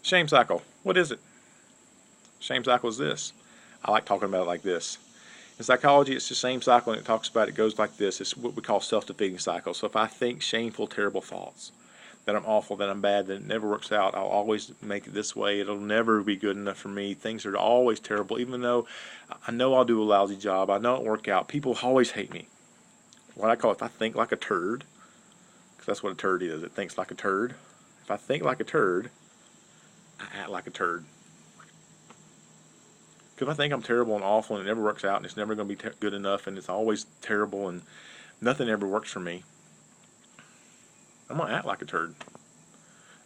Shame cycle. What is it? Shame cycle is this. I like talking about it like this. In psychology, it's the same cycle, and it talks about it goes like this. It's what we call self-defeating cycle. So if I think shameful, terrible thoughts, that I'm awful, that I'm bad, that it never works out, I'll always make it this way, it'll never be good enough for me, things are always terrible, even though I know I'll do a lousy job, I know it'll work out, people always hate me. What I call it, if I think like a turd, because that's what a turd is, it thinks like a turd. If I think like a turd, I act like a turd. Because if I think I'm terrible and awful and it never works out and it's never going to be good enough and it's always terrible and nothing ever works for me, I'm going to act like a turd.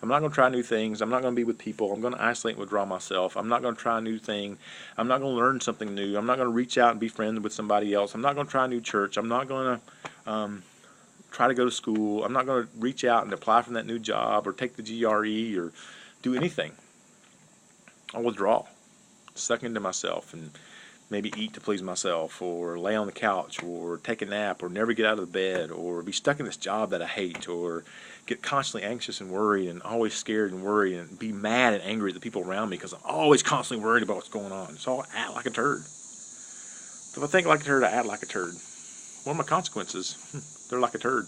I'm not going to try new things. I'm not going to be with people. I'm going to isolate and withdraw myself. I'm not going to try a new thing. I'm not going to learn something new. I'm not going to reach out and be friends with somebody else. I'm not going to try a new church. I'm not going to try to go to school. I'm not going to reach out and apply for that new job or take the GRE or do anything. I'll withdraw, suck into myself, and maybe eat to please myself, or lay on the couch, or take a nap, or never get out of the bed, or be stuck in this job that I hate, or get constantly anxious and worried and always scared and worried and be mad and angry at the people around me because I'm always constantly worried about what's going on. So I'll act like a turd. So if I think like a turd, I act like a turd. What are my consequences? They're like a turd.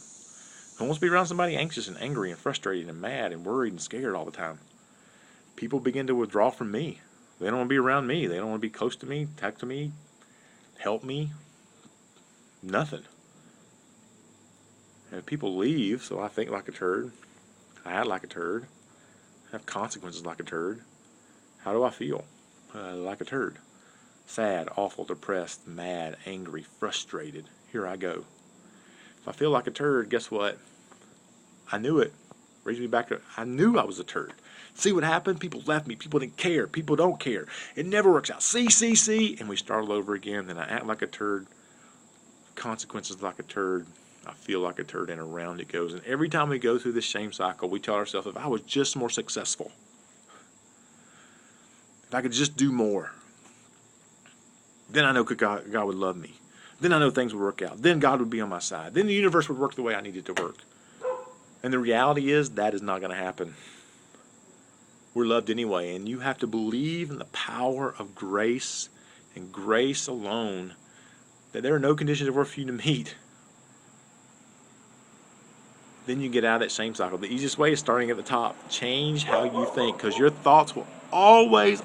Who wants to be around somebody anxious and angry and frustrated and mad and worried and scared all the time? People begin to withdraw from me. They don't want to be around me. They don't want to be close to me, talk to me, help me. Nothing. And if people leave, so I think like a turd, I act like a turd, I have consequences like a turd, how do I feel? Like a turd. Sad, awful, depressed, mad, angry, frustrated. Here I go. If I feel like a turd, guess what? I knew it. Brings me back to, I knew I was a turd. See what happened? People left me. People didn't care. People don't care. It never works out. See. And we start all over again. Then I act like a turd. Consequences like a turd. I feel like a turd, and around it goes. And every time we go through this shame cycle, we tell ourselves, if I was just more successful, if I could just do more, then I know God would love me. Then I know things would work out. Then God would be on my side. Then the universe would work the way I need it to work. And the reality is that is not going to happen. We're loved anyway, and you have to believe in the power of grace and grace alone, that there are no conditions of worth for you to meet. Then you get out of that shame cycle. The easiest way is starting at the top. Change how you think, because your thoughts will always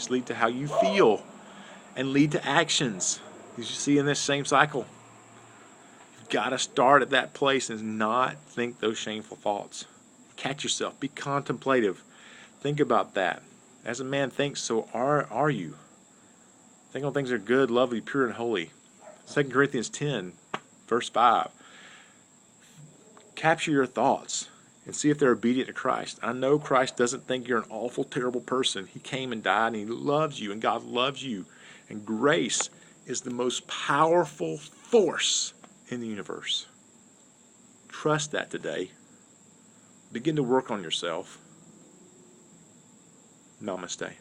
lead to how you feel and lead to actions. As you see in this same cycle, you've got to start at that place and not think those shameful thoughts. Catch yourself. Be contemplative. Think about that. As a man thinks, so are you. Think on things that are good, lovely, pure, and holy. 2 Corinthians 10, verse 5. Capture your thoughts and see if they're obedient to Christ. I know Christ doesn't think you're an awful, terrible person. He came and died, and He loves you, and God loves you. And grace is the most powerful force in the universe. Trust that today. Begin to work on yourself. Namaste.